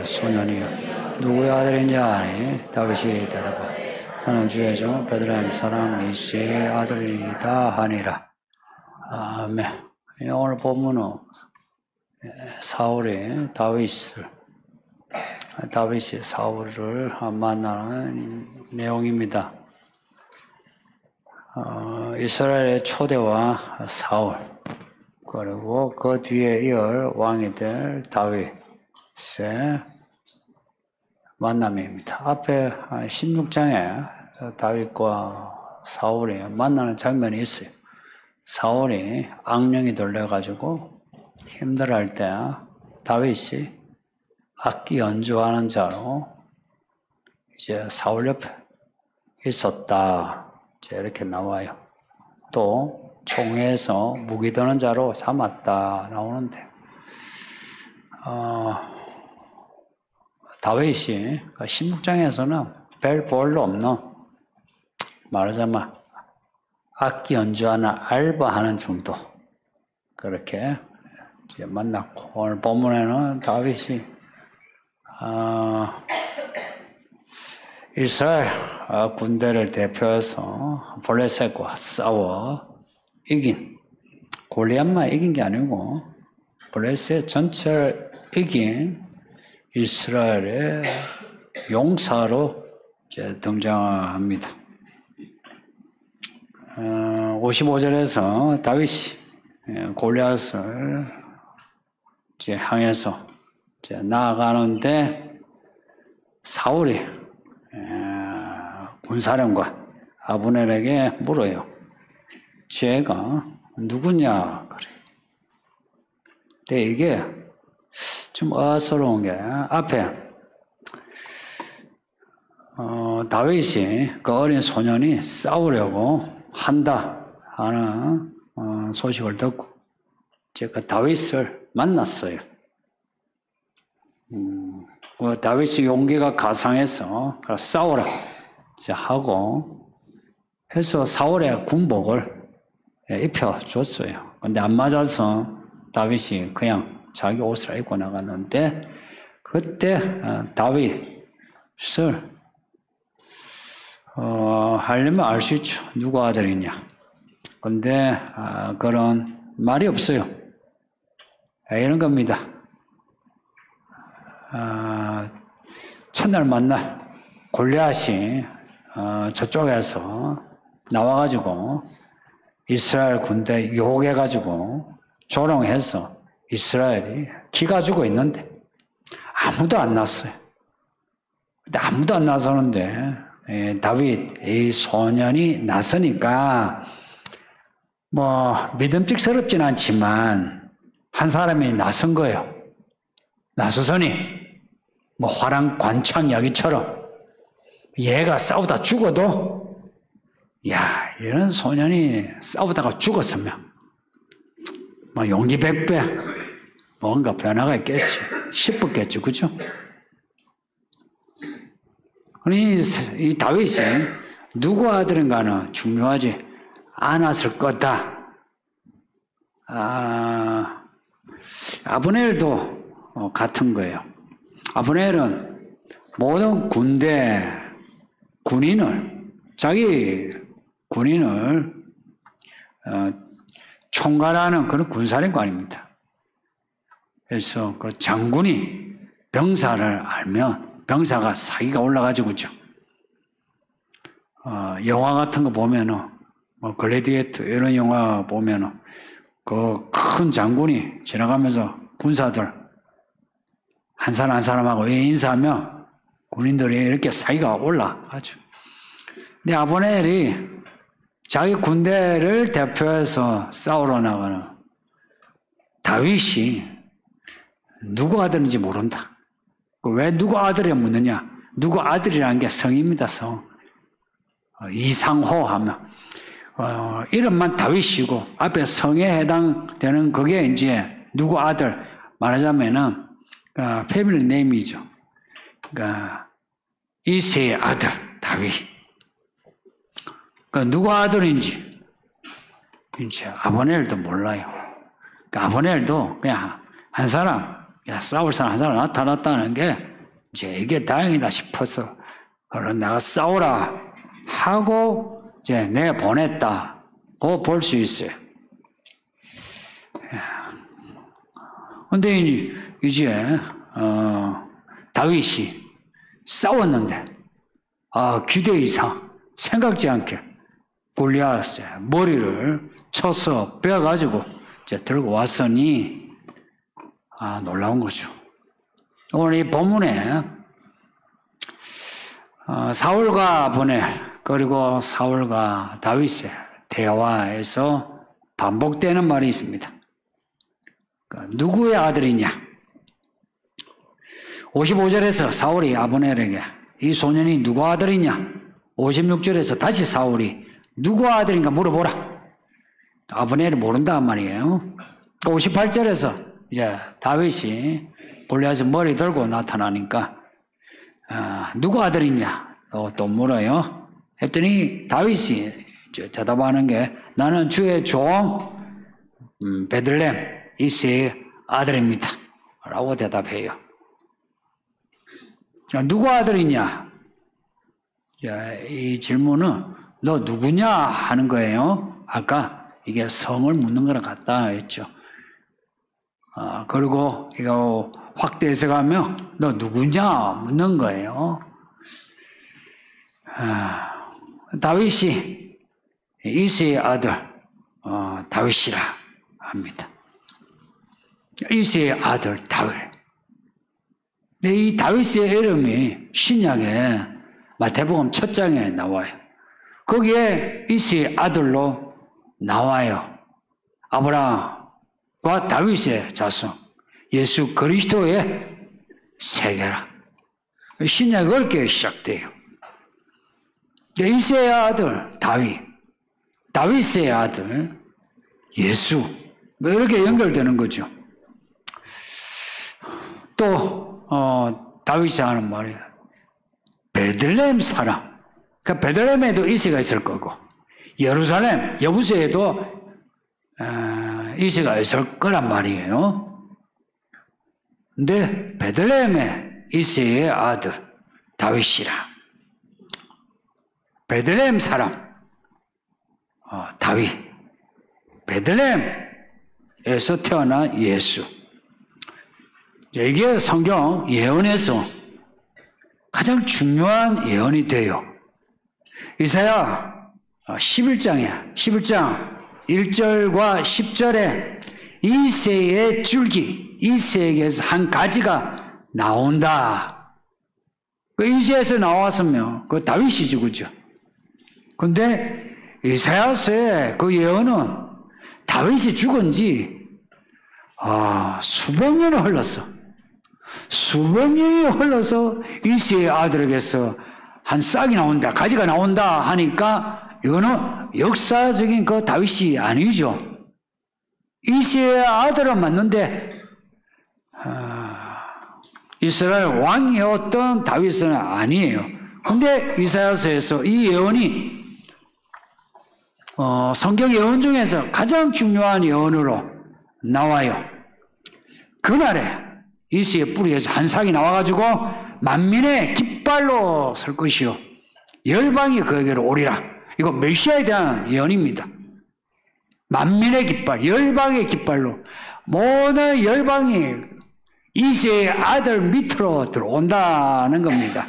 소년이여 누구의 아들인지 아니? 다윗이 대답하여 나는 주의 종 베들레헴 사람 이새의 아들이다 하니라. 아멘. 오늘 본문은 다윗이 사울을 만나는 내용입니다. 이스라엘의 초대왕 사울, 그리고 그 뒤에 이을 왕이 될 다윗의 만남입니다. 앞에 16장에 다윗과 사울이 만나는 장면이 있어요. 사울이 악령이 돌려가지고 힘들어할 때 다윗이 악기 연주하는 자로 이제 사울 옆에 있었다. 이렇게 나와요. 또 총회에서 무기 드는 자로 삼았다 나오는데 다윗이 16장에서는 별볼로 없는 말하자면 악기 연주하는 알바하는 정도 그렇게 만났고 오늘 본문에는 다윗이 이스라엘 군대를 대표해서 블레셋과 싸워 이긴 골리앗만 이긴 게 아니고 블레셋 전체를 이긴 이스라엘의 용사로 이제 등장합니다. 55절에서 다윗이 골리앗을 이제 향해서 이제 나아가는데 사울이 군사령관 아브넬에게 물어요. 쟤가 누구냐? 그래. 근데 이게 좀 어스러운 게 앞에 다윗이 그 어린 소년이 싸우려고 한다 하는 소식을 듣고 제가 다윗을 만났어요. 다윗이 용기가 가상해서 싸우라 하고 해서 사울의 군복을 입혀줬어요. 근데 안 맞아서 다윗이 그냥 자기 옷을 입고 나갔는데 그때 다윗을 하려면 알 수 있죠. 누구 아들이냐. 근데 그런 말이 없어요. 이런 겁니다. 첫날 만날 골리앗이 저쪽에서 나와가지고 이스라엘 군대 욕해가지고 조롱해서 이스라엘이 기가 죽어 있는데 아무도 안 났어요. 근데 아무도 안 나서는데 다윗 이 소년이 나서니까 뭐 믿음직스럽진 않지만 한 사람이 나선 거예요. 나서서니 뭐 화랑 관창 이야기처럼 얘가 싸우다 죽어도 야 이런 소년이 싸우다가 죽었으면 뭐 용기 100배 뭔가 변화가 있겠지 싶었겠죠. 그죠? 이 다윗이 누구 아들인가는 중요하지 않았을 거다. 아브넬도 같은 거예요. 아브넬은 모든 자기 군인을 총괄하는 그런 군사령관입니다. 그래서 그 장군이 병사를 알면 병사가 사기가 올라가지고 그죠. 영화 같은 거 보면은 뭐 글래디에이터 이런 영화 보면은 그 큰 장군이 지나가면서 군사들 한 사람 한 사람하고 인사하면 군인들이 이렇게 사기가 올라가죠. 근데 아브넬이 자기 군대를 대표해서 싸우러 나가는 다윗이 누구 아들인지 모른다. 왜 누구 아들이라 묻느냐? 누구 아들이라는 게 성입니다. 성. 이상호 하면 이름만 다윗이고 앞에 성에 해당되는 그게 이제 누구 아들 말하자면은 패밀리 네임이죠. 그러니까 이새의 아들 다윗. 그러니까 누구 아들인지 이제 아브넬도 몰라요. 그러니까 아브넬도 그냥 한 사람, 싸울 사람 한 사람 나타났다는 게 이제 이게 다행이다 싶어서 얼른 나가 싸우라 하고 이제 내가 보냈다고 볼 수 있어요. 근데 이제 다윗이 싸웠는데 기대 이상 생각지 않게 골리앗의 머리를 쳐서 빼가지고 이제 들고 왔으니 놀라운 거죠. 오늘 이 본문에 사울과 분해 그리고 사울과 다윗의 대화에서 반복되는 말이 있습니다. 그러니까 누구의 아들이냐? 55절에서 사울이 아브넬에게 이 소년이 누구 아들이냐? 56절에서 다시 사울이 누구 아들인가 물어보라. 아브넬이 모른단 말이에요. 58절에서 이제 다윗이 골리앗의 머리 들고 나타나니까 누구 아들이냐? 또 물어요. 했더니 다윗이 이제 대답하는 게 나는 주의 종 베들레헴 이새의 아들입니다. 라고 대답해요. 누구 아들이냐? 이 질문은 너 누구냐 하는 거예요. 아까 이게 성을 묻는 거랑 같다 했죠. 그리고 이거 확대해서 가면 너 누구냐 묻는 거예요. 다윗이 이새의 아들 다윗이라 합니다. 이새의 아들 다윗. 근데 이 다윗의 이름이 신약에 마태복음 1장에 나와요. 거기에 이새의 아들로 나와요. 아브라함과 다윗의 자손 예수 그리스도의 세계라. 신약이 그렇게 시작돼요. 이새의 아들 다윗, 다윗의 아들 예수 이렇게 연결되는 거죠. 또 다윗이 하는 말이에요. 베들레헴 사람. 그러니까 베들레헴에도 이새가 있을 거고 예루살렘 여부세에도 이새가 있을 거란 말이에요. 근데 베들레헴의 이새의 아들 다윗이라. 베들레헴 사람 다윗. 베들레헴에서 태어난 예수. 이게 성경 예언에서 가장 중요한 예언이 돼요. 이사야 11장 1절과 10절에 이새의 줄기, 이새에게서 한 가지가 나온다. 그 이새에서 나왔으면 그 다윗이지, 그죠? 근데 이사야서의 그 예언은 다윗이 죽은 지 수백 년이 흘렀어. 수백 년이 흘러서 이새의 아들에게서 한 싹이 나온다, 가지가 나온다 하니까 이거는 역사적인 그 다윗이 아니죠. 이새의 아들은 맞는데 이스라엘 왕이었던 다윗은 아니에요. 근데 이사야서에서 이 예언이 성경 예언 중에서 가장 중요한 예언으로 나와요. 그날에 이새의 뿌리에서 한 싹이 나와가지고 만민의 깃발로 설 것이요 열방이 그에게로 오리라. 이거 메시아에 대한 예언입니다. 만민의 깃발, 열방의 깃발로 모든 열방이 이새의 아들 밑으로 들어온다는 겁니다.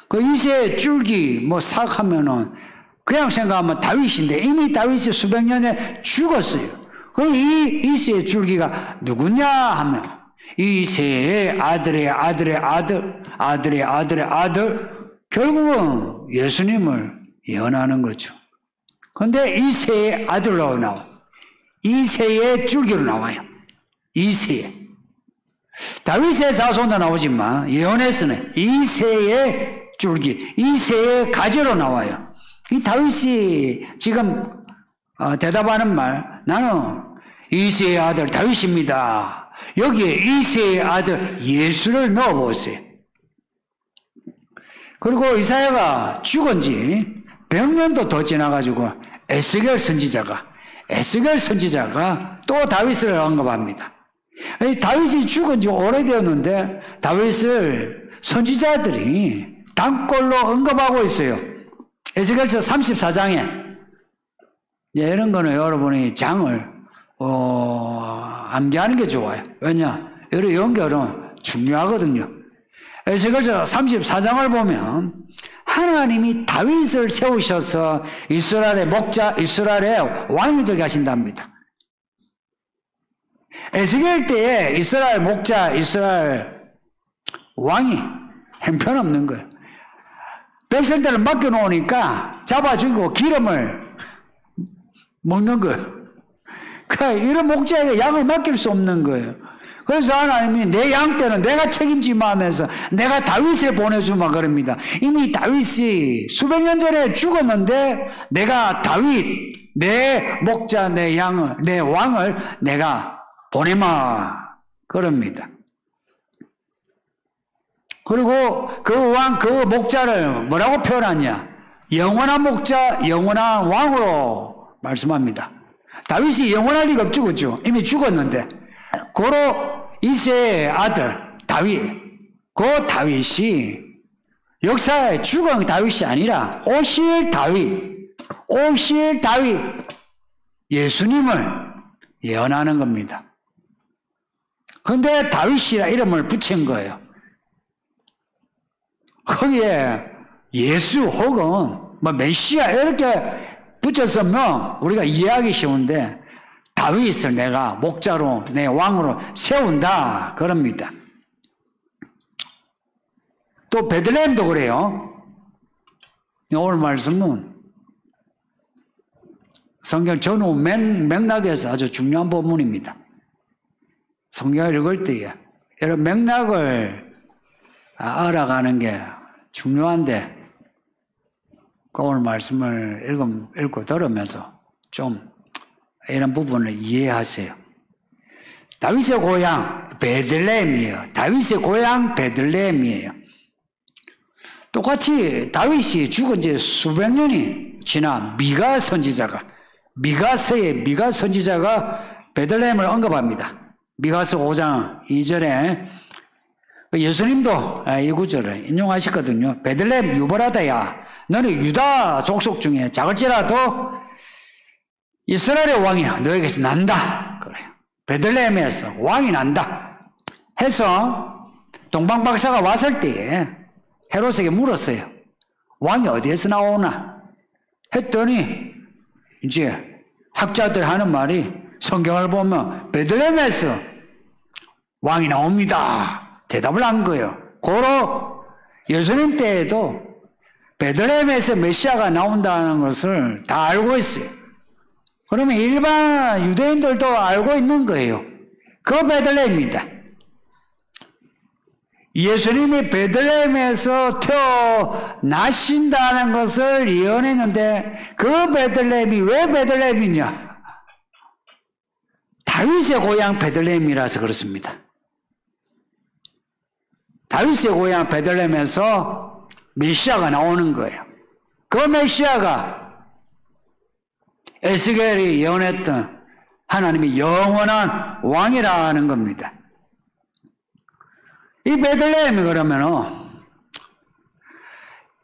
그 이새의 줄기 싹 하면은 그냥 생각하면 다윗인데 이미 다윗이 수백 년에 죽었어요. 그럼 이 이새의 줄기가 누구냐 하면 이새의 아들의 아들의 아들, 아들의 아들의 아들, 결국은 예수님을 예언하는 거죠. 그런데 이새의 아들로 나와. 이새의 줄기로 나와요. 이새의. 다윗의 자손도 나오지만 예언에서는 이새의 줄기, 이새의 가지로 나와요. 이 다윗이 지금 대답하는 말, 나는 이새의 아들 다윗입니다. 여기에 이새의 아들 예수를 넣어보세요. 그리고 이사야가 죽은 지 100년도 더 지나가지고 에스겔 선지자가 또 다윗을 언급합니다. 다윗이 죽은 지 오래되었는데 다윗을 선지자들이 단골로 언급하고 있어요. 에스겔서 34장에 이런 거는 여러분이 장을 암기하는 게 좋아요. 왜냐? 이런 연결은 중요하거든요. 에스겔서 34장을 보면 하나님이 다윗을 세우셔서 이스라엘의 목자, 이스라엘의 왕이 되게 하신답니다. 에스겔 때에 이스라엘 목자, 이스라엘 왕이 형편없는 거예요. 백성들을 맡겨놓으니까 잡아 죽이고 기름을 먹는 거예요. 그러니까 이런 목자에게 양을 맡길 수 없는 거예요. 그래서 하나님이 내 양 때는 내가 책임지마 하면서 내가 다윗을 보내주마 그럽니다. 이미 다윗이 수백 년 전에 죽었는데 내가 다윗, 내 목자, 내 양을, 내 왕을 내가 보내마 그럽니다. 그리고 그 왕, 그 목자를 뭐라고 표현하냐? 영원한 목자, 영원한 왕으로 말씀합니다. 다윗이 영원할 리가 없죠, 그죠? 이미 죽었는데. 고로 이새의 아들 다윗, 그 다윗이 역사에 죽은 다윗이 아니라 오실 다윗, 예수님을 예언하는 겁니다. 그런데 다윗이라 이름을 붙인 거예요. 거기에 예수 혹은 뭐 메시아 이렇게 붙였으면 우리가 이해하기 쉬운데 다윗을 내가 목자로 내 왕으로 세운다 그럽니다. 또 베들레헴도 그래요. 오늘 말씀은 성경 전후 맥락에서 아주 중요한 부분입니다. 성경을 읽을 때에 이런 맥락을 알아가는 게 중요한데 오늘 말씀을 읽고 들으면서 좀 이런 부분을 이해하세요. 다윗의 고향 베들레헴이에요. 다윗의 고향 베들레헴이에요. 똑같이 다윗이 죽은 지 수백 년이 지나 미가 선지자가 베들레헴을 언급합니다. 미가서 5장 2절에 예수님도 이 구절을 인용하셨거든요. 베들레헴 유보라다야 너는 유다 족속 중에 작을지라도 이스라엘의 왕이 너에게서 난다 그래요. 베들레헴에서 왕이 난다 해서 동방박사가 왔을 때에 헤롯에게 물었어요. 왕이 어디에서 나오나 했더니 이제 학자들 하는 말이 성경을 보면 베들레헴에서 왕이 나옵니다 대답을 한 거예요. 고로 예수님 때에도 베들레헴에서 메시아가 나온다는 것을 다 알고 있어요. 그러면 일반 유대인들도 알고 있는 거예요. 그 베들레헴입니다. 예수님이 베들레헴에서 태어나신다는 것을 예언했는데 그 베들레헴이 왜 베들레헴이냐? 다윗의 고향 베들레헴이라서 그렇습니다. 다윗의 고향 베들레헴에서 메시아가 나오는 거예요. 그 메시아가 에스겔이 예언했던 하나님의 영원한 왕이라는 겁니다. 이 베들레헴이 그러면은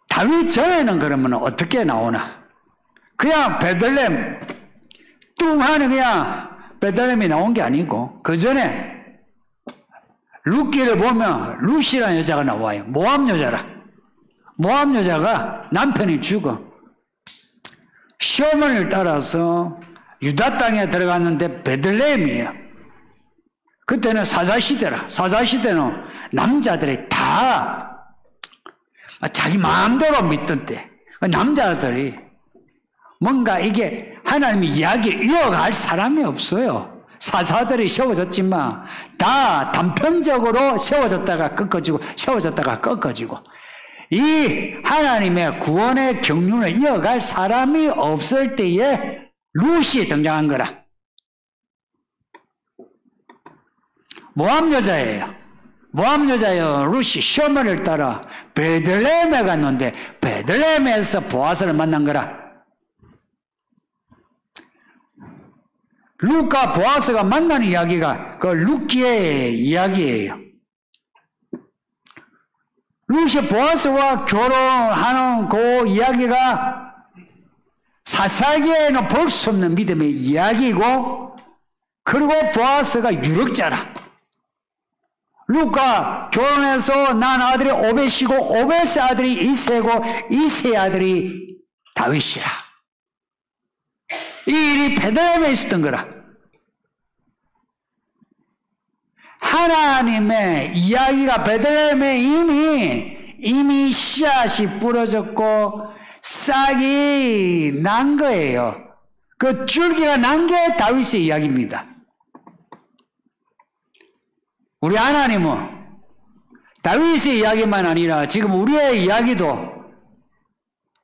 다윗 전에는 그러면 어떻게 나오나? 그냥 베들레헴 뚱 하는 그냥 베들레헴이 나온 게 아니고 그 전에 룻기를 보면 룻이라는 여자가 나와요. 모압 여자라. 모압 여자가 남편이 죽어. 시어머니를 따라서 유다 땅에 들어갔는데 베들레헴이에요. 그때는 사자시대라. 사자시대는 남자들이 다 자기 마음대로 믿던 때 남자들이 뭔가 이게 하나님의 이야기를 이어갈 사람이 없어요. 사사들이 세워졌지만 다 단편적으로 세워졌다가 꺾어지고 세워졌다가 꺾어지고 이 하나님의 구원의 경륜을 이어갈 사람이 없을 때에 룻이 등장한 거라. 모압 여자예요. 모압 여자예요. 룻이 시어머니를 따라 베들레헴에 갔는데 베들레헴에서 보아스를 만난 거라. 룻과 보아스가 만나는 이야기가 그 룻기의 이야기예요. 룻이 보아스와 결혼하는 그 이야기가 사사기에는 볼 수 없는 믿음의 이야기고, 그리고 보아스가 유력자라. 룻과 결혼해서 난 아들이 오벳이고, 오벳의 아들이 이새고, 이새의 아들이 다윗이라. 이 일이 베들레헴에 있었던 거라. 하나님의 이야기가 베들레헴에 이미 씨앗이 뿌려졌고 싹이 난 거예요. 그 줄기가 난 게 다윗의 이야기입니다. 우리 하나님은 다윗의 이야기만 아니라 지금 우리의 이야기도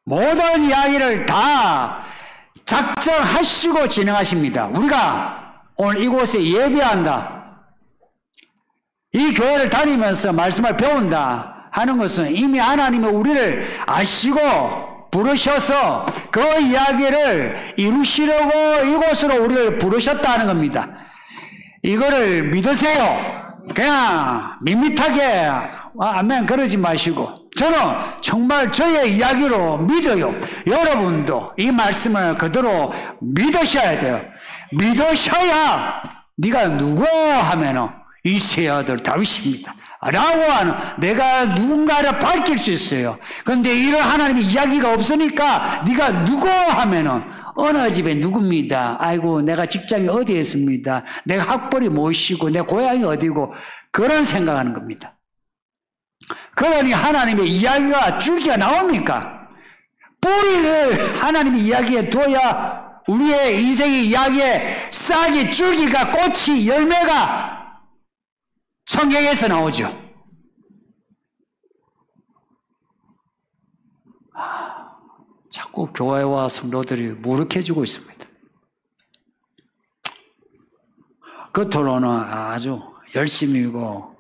모든 이야기를 다 작정하시고 진행하십니다. 우리가 오늘 이곳에 예배한다, 이 교회를 다니면서 말씀을 배운다 하는 것은 이미 하나님이 우리를 아시고 부르셔서 그 이야기를 이루시려고 이곳으로 우리를 부르셨다는 겁니다. 이거를 믿으세요. 그냥 밋밋하게 아멘 그러지 마시고, 저는 정말 저의 이야기로 믿어요. 여러분도 이 말씀을 그대로 믿으셔야 돼요. 믿으셔야 네가 누구 하면은 이새의 아들 다윗입니다 라고 하는, 내가 누군가를 밝힐 수 있어요. 그런데 이런 하나님의 이야기가 없으니까 네가 누구 하면은 어느 집에 누굽니다, 아이고 내가 직장이 어디에 있습니다, 내가 학벌이 무엇이고 내 고향이 어디고, 그런 생각하는 겁니다. 그러니 하나님의 이야기가 줄기가 나옵니까? 뿌리를 하나님의 이야기에 둬야 우리의 인생의 이야기에 싹이, 줄기가, 꽃이, 열매가 성경에서 나오죠. 자꾸 교회와 성도들이 무력해지고 있습니다. 겉으로는 아주 열심히고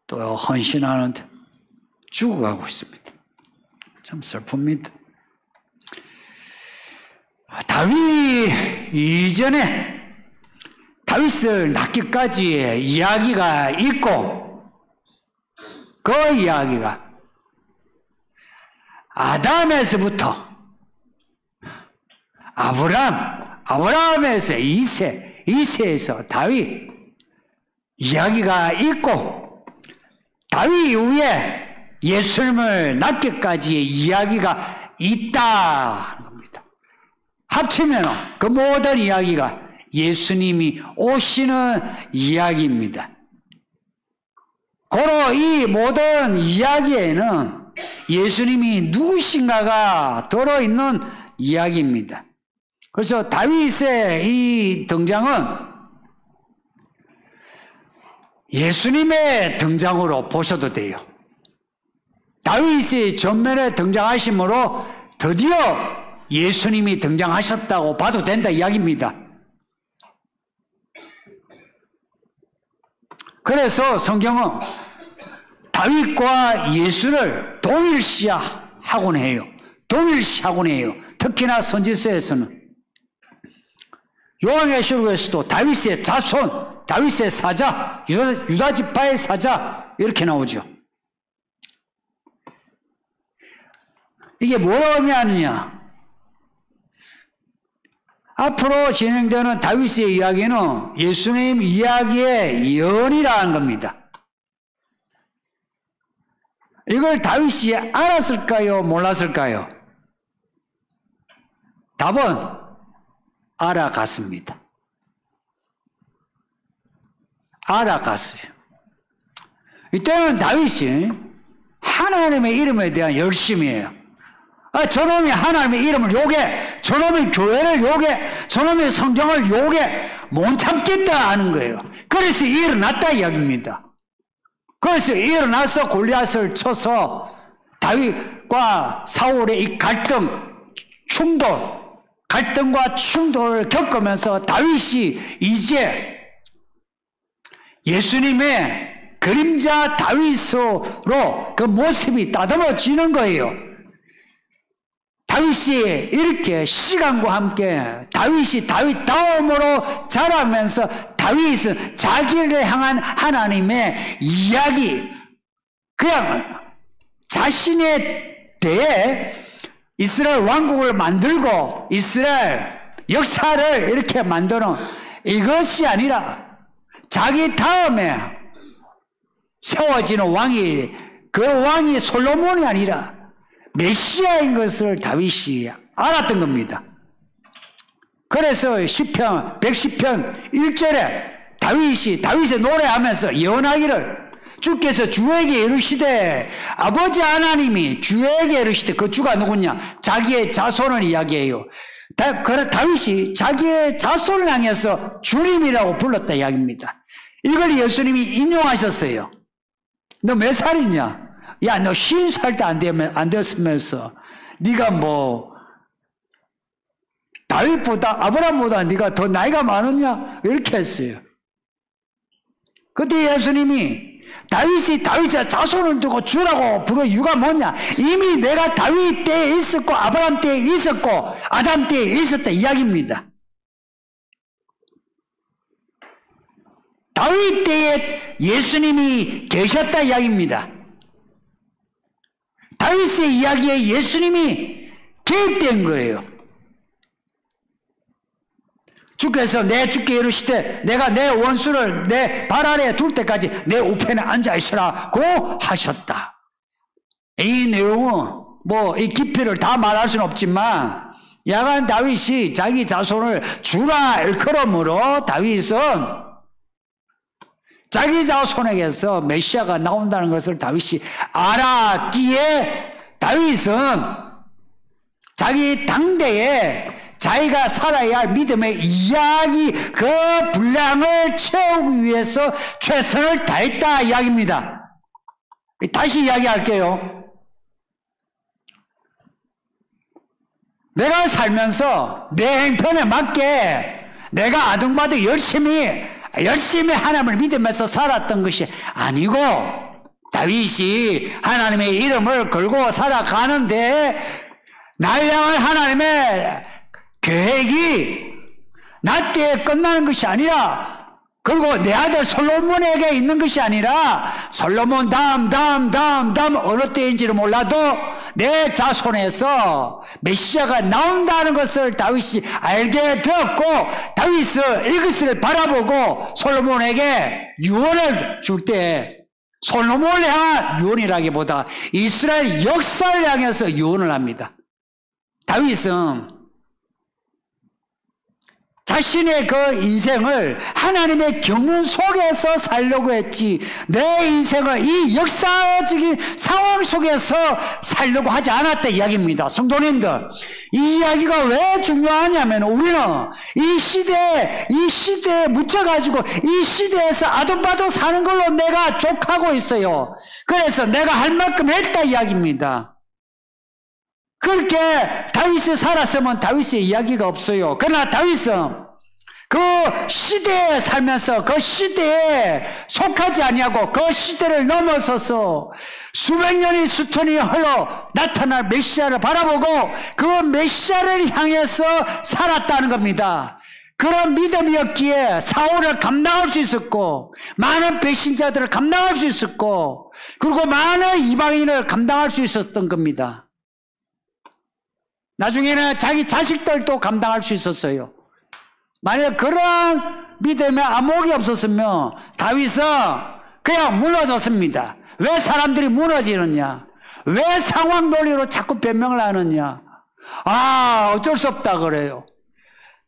또 헌신하는데 죽어가고 있습니다. 참 슬픕니다. 다윗 이전에 다윗을 낳기까지의 이야기가 있고, 그 이야기가 아담에서부터 아브라함에서 이새, 이새에서 다윗 이야기가 있고, 다윗 이후에 예수님을 낳기까지의 이야기가 있다는 겁니다. 합치면 그 모든 이야기가 예수님이 오시는 이야기입니다. 고로 이 모든 이야기에는 예수님이 누구신가가 들어있는 이야기입니다. 그래서 다윗의 이 등장은 예수님의 등장으로 보셔도 돼요. 다윗이 전면에 등장하심으로 드디어 예수님이 등장하셨다고 봐도 된다 이야기입니다. 그래서 성경은 다윗과 예수를 동일시하곤 해요. 동일시하곤 해요. 특히나 선지서에서는. 요한계시록에서도 다윗의 자손, 다윗의 사자, 유다 지파의 사자 이렇게 나오죠. 이게 뭐라고 의미하느냐? 앞으로 진행되는 다윗의 이야기는 예수님 이야기의 예언이라는 겁니다. 이걸 다윗이 알았을까요? 몰랐을까요? 답은 알아갔습니다. 알아갔어요. 이때는 다윗이 하나님의 이름에 대한 열심이에요. 저놈이 하나님의 이름을 욕해, 저놈이 교회를 욕해, 저놈이 성경을 욕해, 못 참겠다 하는 거예요. 그래서 일어났다 이야기입니다. 그래서 일어나서 골리앗을 쳐서 다윗과 사울의 이 갈등과 충돌을 겪으면서 다윗이 이제 예수님의 그림자 다윗으로 그 모습이 다듬어지는 거예요. 다윗이 이렇게 시간과 함께 다윗이 다윗 다음으로 자라면서 다윗은 자기를 향한 하나님의 이야기, 그냥 자신에 대해 이스라엘 왕국을 만들고 이스라엘 역사를 이렇게 만드는 이것이 아니라 자기 다음에 세워지는 왕이, 그 왕이 솔로몬이 아니라 메시아인 것을 다윗이 알았던 겁니다. 그래서 시편 110편 1절에 다윗이 노래하면서 예언하기를, 주께서 주에게 이르시되, 아버지 하나님이 주에게 이르시되, 그 주가 누구냐? 자기의 자손을 이야기해요. 다윗이 자기의 자손을 향해서 주님이라고 불렀다 이야기입니다. 이걸 예수님이 인용하셨어요. 너 몇 살이냐? 야, 너 50살도 안 됐으면서 네가 뭐 다윗보다, 아브라함보다 네가 더 나이가 많으냐? 이렇게 했어요. 그때 예수님이 다윗의 자손을 두고 주라고 부른 이유가 뭐냐? 이미 내가 다윗 때에 있었고 아브라함 때에 있었고 아담 때에 있었다 이야기입니다. 다윗 때에 예수님이 계셨다 이야기입니다. 다윗의 이야기에 예수님이 개입된 거예요. 주께서 내 주께 이르시되 내가 내 원수를 내 발 아래에 둘 때까지 내 우편에 앉아있으라고 하셨다. 이 내용은 뭐 이 깊이를 다 말할 수는 없지만 야간 다윗이 자기 자손을 주라 일컬음으로 다윗은 자기 자손에게서 메시아가 나온다는 것을 다윗이 알았기에 다윗은 자기 당대에 자기가 살아야 할 믿음의 이야기, 그 분량을 채우기 위해서 최선을 다했다 이야기입니다. 다시 이야기할게요. 내가 살면서 내 행편에 맞게 내가 아둥바둥 열심히 하나님을 믿으면서 살았던 것이 아니고, 다윗이 하나님의 이름을 걸고 살아가는데 날 향한 하나님의 계획이 나 때에 끝나는 것이 아니라, 그리고 내 아들 솔로몬에게 있는 것이 아니라 솔로몬 다음 어느 때인지는 몰라도 내 자손에서 메시아가 나온다는 것을 다윗이 알게 되었고, 다윗은 이것을 바라보고 솔로몬에게 유언을 줄 때, 솔로몬을 향한 유언이라기보다 이스라엘 역사를 향해서 유언을 합니다. 다윗은 자신의 그 인생을 하나님의 경륜 속에서 살려고 했지, 내 인생을 이 역사적인 상황 속에서 살려고 하지 않았다 이야기입니다. 성도님들, 이 이야기가 왜 중요하냐면, 우리는 이 시대에 묻혀가지고 이 시대에서 아둥바둥 사는 걸로 내가 족하고 있어요. 그래서 내가 할 만큼 했다 이야기입니다. 그렇게 다윗이 살았으면 다윗의 이야기가 없어요. 그러나 다윗은 그 시대에 살면서 그 시대에 속하지 아니하고 그 시대를 넘어서서 수백 년이 수천이 흘러 나타날 메시아를 바라보고 그 메시아를 향해서 살았다는 겁니다. 그런 믿음이었기에 사울을 감당할 수 있었고, 많은 배신자들을 감당할 수 있었고, 그리고 많은 이방인을 감당할 수 있었던 겁니다. 나중에는 자기 자식들도 감당할 수 있었어요. 만약 그런 믿음의 암흑이 없었으면 다윗은 그냥 무너졌습니다. 왜 사람들이 무너지느냐? 왜 상황 논리로 자꾸 변명을 하느냐? 어쩔 수 없다 그래요.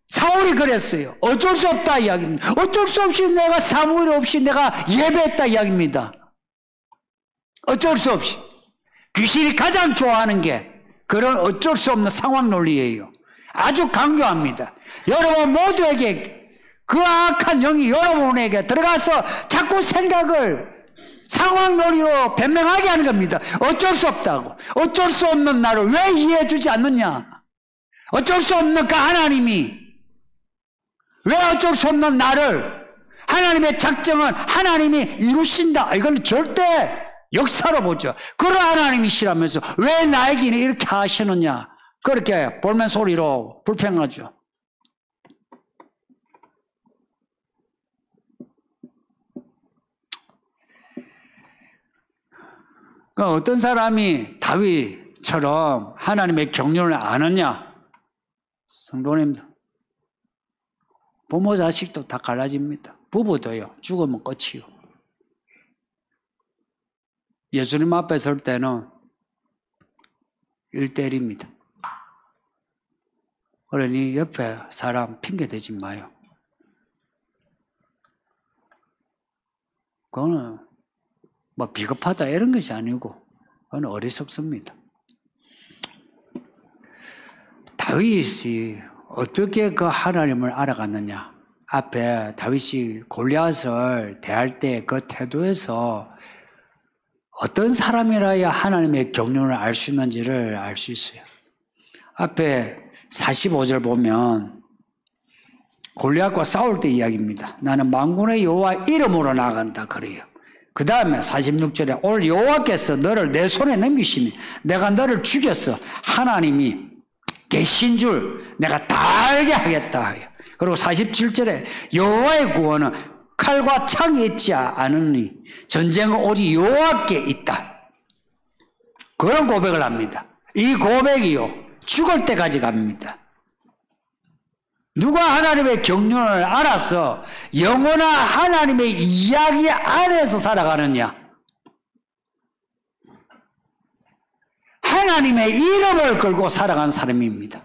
사울이 그랬어요. 어쩔 수 없다 이야기입니다. 어쩔 수 없이 내가 사무엘 없이 내가 예배했다 이야기입니다. 어쩔 수 없이. 귀신이 가장 좋아하는 게 그런 어쩔 수 없는 상황 논리예요. 아주 강조합니다. 여러분 모두에게 그 악한 영이 여러분에게 들어가서 자꾸 생각을 상황 논리로 변명하게 하는 겁니다. 어쩔 수 없다고. 어쩔 수 없는 나를 왜 이해해 주지 않느냐? 어쩔 수 없는 그 하나님이 왜 어쩔 수 없는 나를, 하나님의 작정은 하나님이 이루신다. 이건 절대 역사로 보죠. 그런 하나님이시라면서 왜 나에게는 이렇게 하시느냐? 그렇게 볼멘 소리로 불평하죠. 어떤 사람이 다윗처럼 하나님의 경륜을 아느냐? 성도님, 부모 자식도 다 갈라집니다. 부부도요. 죽으면 끝이요. 예수님 앞에 설 때는 1대1입니다. 그러니 옆에 사람 핑계대지 마요. 그거는 뭐 비겁하다 이런 것이 아니고 그건 어리석습니다. 다윗이 어떻게 그 하나님을 알아갔느냐? 앞에 다윗이 골리앗을 대할 때 그 태도에서 어떤 사람이라야 하나님의 경륜을 알 수 있는지를 알 수 있어요. 앞에 45절 보면 골리앗과 싸울 때 이야기입니다. 나는 만군의 여호와 이름으로 나간다 그래요. 그 다음에 46절에 오늘 여호와께서 너를 내 손에 넘기시니 내가 너를 죽였어. 하나님이 계신 줄 내가 다 알게 하겠다. 그리고 47절에 여호와의 구원은 칼과 창이 있지 않으니 전쟁은 오직 여호와께 있다. 그런 고백을 합니다. 이 고백이요 죽을 때까지 갑니다. 누가 하나님의 경륜을 알아서 영원한 하나님의 이야기 안에서 살아가느냐? 하나님의 이름을 걸고 살아가는 사람입니다.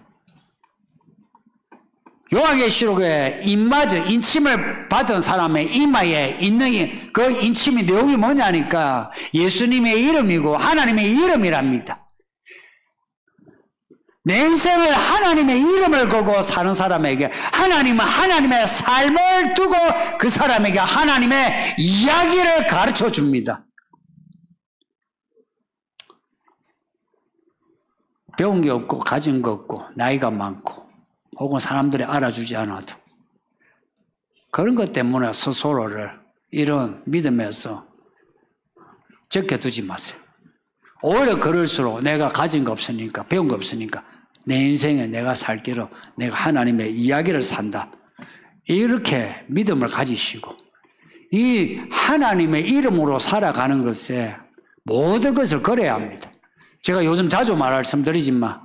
요한계시록에 인침을 받은 사람의 이마에 있는 그 인침의 내용이 뭐냐니까 예수님의 이름이고 하나님의 이름이랍니다. 내 인생을 하나님의 이름을 걸고 사는 사람에게 하나님은 하나님의 삶을 두고 그 사람에게 하나님의 이야기를 가르쳐 줍니다. 배운 게 없고 가진 거 없고 나이가 많고 혹은 사람들이 알아주지 않아도 그런 것 때문에 스스로를 이런 믿음에서 적혀두지 마세요. 오히려 그럴수록 내가 가진 거 없으니까 배운 거 없으니까 내 인생에 내가 살 길로 내가 하나님의 이야기를 산다. 이렇게 믿음을 가지시고 이 하나님의 이름으로 살아가는 것에 모든 것을 걸어야 합니다. 제가 요즘 자주 말씀드리지만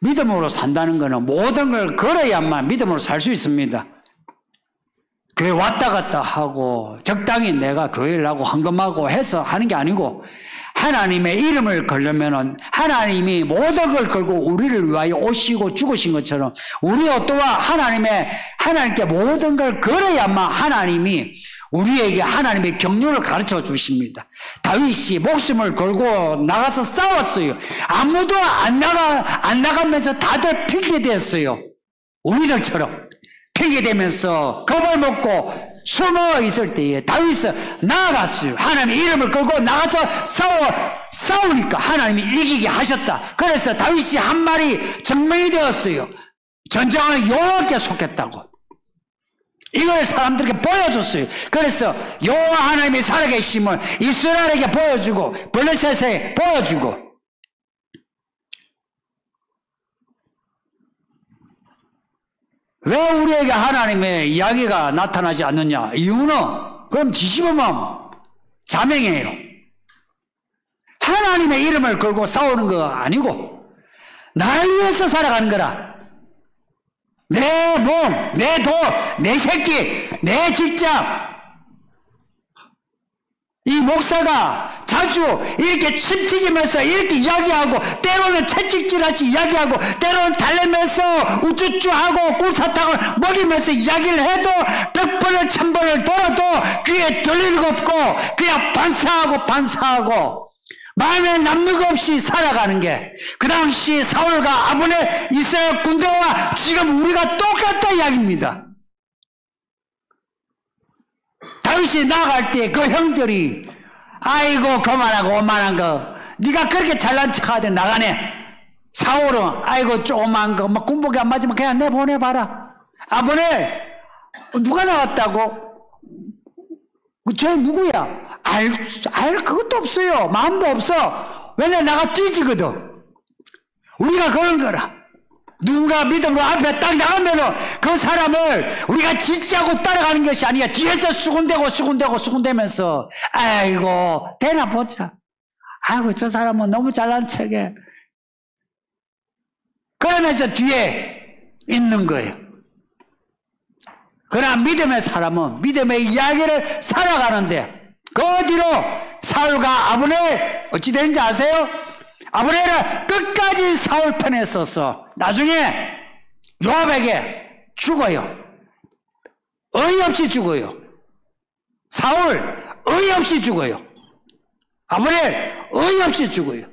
믿음으로 산다는 것은 모든 걸 걸어야만 믿음으로 살 수 있습니다. 교회 왔다 갔다 하고 적당히 내가 교회를 하고 헌금하고 해서 하는 게 아니고 하나님의 이름을 걸려면은 하나님이 모든 걸 걸고 우리를 위하여 오시고 죽으신 것처럼 우리 또한 하나님께 모든 걸 걸어야만 하나님이 우리에게 하나님의 경륜을 가르쳐 주십니다. 다윗이 목숨을 걸고 나가서 싸웠어요. 아무도 안 나가면서 다들 핑계대었어요. 우리들처럼 핑계대면서 겁을 먹고 숨어 있을 때에 다윗은 나아갔어요. 하나님의 이름을 걸고 나가서 싸우니까 하나님이 이기게 하셨다. 그래서 다윗이 한 말이 증명이 되었어요. 전쟁은 여호와께 속했다고. 이걸 사람들에게 보여줬어요. 그래서 여호와 하나님이 살아계심을 이스라엘에게 보여주고 블레셋에 보여주고 왜 우리에게 하나님의 이야기가 나타나지 않느냐? 이유는 그럼 뒤집으면 자명해요. 하나님의 이름을 걸고 싸우는 거 아니고 날 위해서 살아가는 거라. 내 몸, 내 돈, 내 새끼, 내 직장. 이 목사가 자주 이렇게 침튀기면서 이렇게 이야기하고 때로는 채찍질하시 이야기하고 때로는 달래면서 우쭈쭈하고 꿀사탕을 먹이면서 이야기를 해도 100번을 1000번을 돌아도 귀에 들릴 거 없고 그냥 반사하고 마음에 남는 거 없이 살아가는 게 그 당시 사울과 아브넬 이스라엘 군대와 지금 우리가 똑같다 이야기입니다. 다윗이 나갈 때 그 형들이 아이고 그만하고 오만한 거 네가 그렇게 잘난 척하되 나가네. 사울은 아이고 조그만 거 막 군복이 안 맞으면 그냥 내보내봐라. 아브넬 누가 나왔다고? 쟤 누구야? 알 그것도 없어요. 마음도 없어. 왜냐 나가 뛰지거든. 우리가 그런 거라. 누군가 믿음으로 앞에 딱 나가면은 그 사람을 우리가 지지하고 따라가는 것이 아니야. 뒤에서 수군대면서 아이고 되나 보자. 아이고 저 사람은 너무 잘난 척해. 그러면서 뒤에 있는 거예요. 그러나 믿음의 사람은 믿음의 이야기를 살아가는데 그 뒤로 사울과 아브넬 어찌 되는지 아세요? 아브넬은 끝까지 사울 편에 서서 나중에 요압에게 죽어요. 어이없이 죽어요. 사울 어이없이 죽어요. 아브넬 어이없이 죽어요.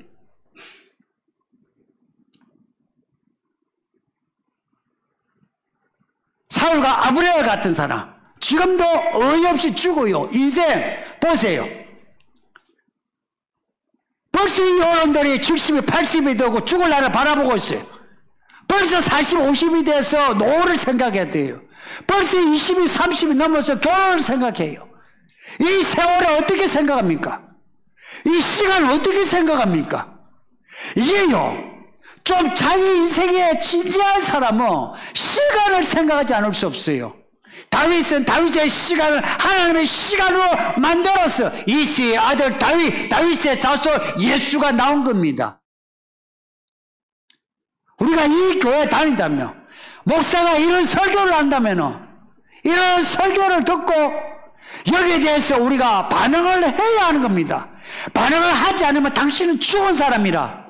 사울과 아브넬 같은 사람 지금도 어이없이 죽어요. 인생 보세요. 벌써 이 어른들이 70이 80이 되고 죽을 날을 바라보고 있어요. 벌써 40, 50이 돼서 노후를 생각해야 돼요. 벌써 20이 30이 넘어서 결혼을 생각해요. 이 세월을 어떻게 생각합니까? 이 시간을 어떻게 생각합니까? 이게요, 좀 자기 인생에 진지한 사람은 시간을 생각하지 않을 수 없어요. 다윗은 다윗의 시간을 하나님의 시간으로 만들었어. 이새의 아들 다윗의 자손 예수가 나온 겁니다. 우리가 이 교회 다닌다면, 목사가 이런 설교를 한다면, 이런 설교를 듣고 여기에 대해서 우리가 반응을 해야 하는 겁니다. 반응을 하지 않으면 당신은 죽은 사람이라.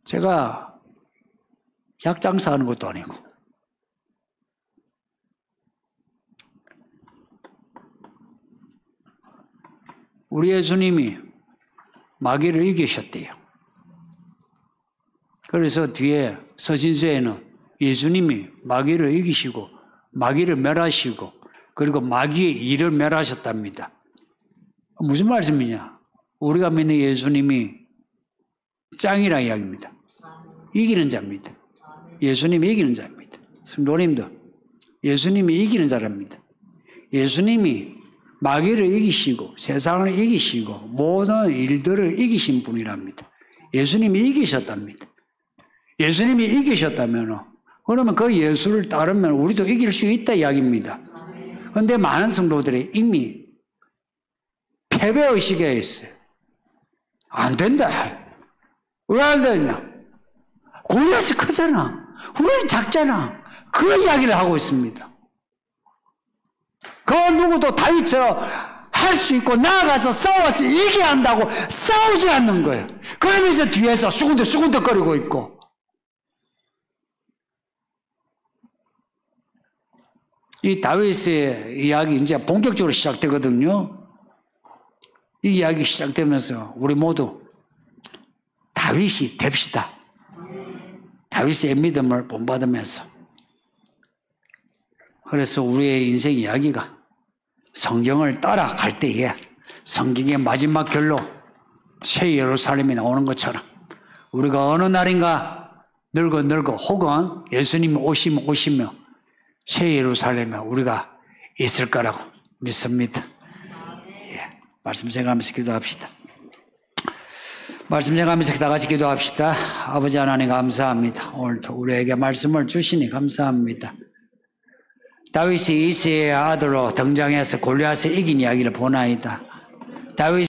제가 약 장사하는 것도 아니고 우리 예수님이 마귀를 이기셨대요. 그래서 뒤에 서신서에는 예수님이 마귀를 이기시고 마귀를 멸하시고 그리고 마귀의 일을 멸하셨답니다. 무슨 말씀이냐? 우리가 믿는 예수님이 짱이라 이야기입니다. 이기는 자입니다. 예수님이 이기는 자입니다. 성도님들, 예수님이 이기는 자랍니다. 예수님이 마귀를 이기시고 세상을 이기시고 모든 일들을 이기신 분이랍니다. 예수님이 이기셨답니다. 예수님이 이기셨다면 그러면 그 예수를 따르면 우리도 이길 수 있다 이야기입니다. 그런데 많은 성도들이 이미 패배의식에 있어요. 안 된다. 왜 안 되냐? 골리앗이 크잖아. 우리는 작잖아. 그 이야기를 하고 있습니다. 그 누구도 다윗처럼 할 수 있고 나아가서 싸워서 이겨야 한다고 싸우지 않는 거예요. 그러면서 뒤에서 수군덕거리고 있고. 이 다윗의 이야기 이제 본격적으로 시작되거든요. 이 이야기 시작되면서 우리 모두 다윗이 됩시다. 다윗의 믿음을 본받으면서. 그래서 우리의 인생 이야기가 성경을 따라갈 때에 성경의 마지막 결로 새 예루살렘이 나오는 것처럼 우리가 어느 날인가 늙어 혹은 예수님이 오시며 새 예루살렘에 우리가 있을 거라고 믿습니다. 예, 말씀 생각하면서 기도합시다. 말씀 생각하면서 다 같이 기도합시다. 아버지 하나님 감사합니다. 오늘도 우리에게 말씀을 주시니 감사합니다. 다윗이 이새의 아들로 등장해서 골리앗을 이긴 이야기를 보나이다. 다윗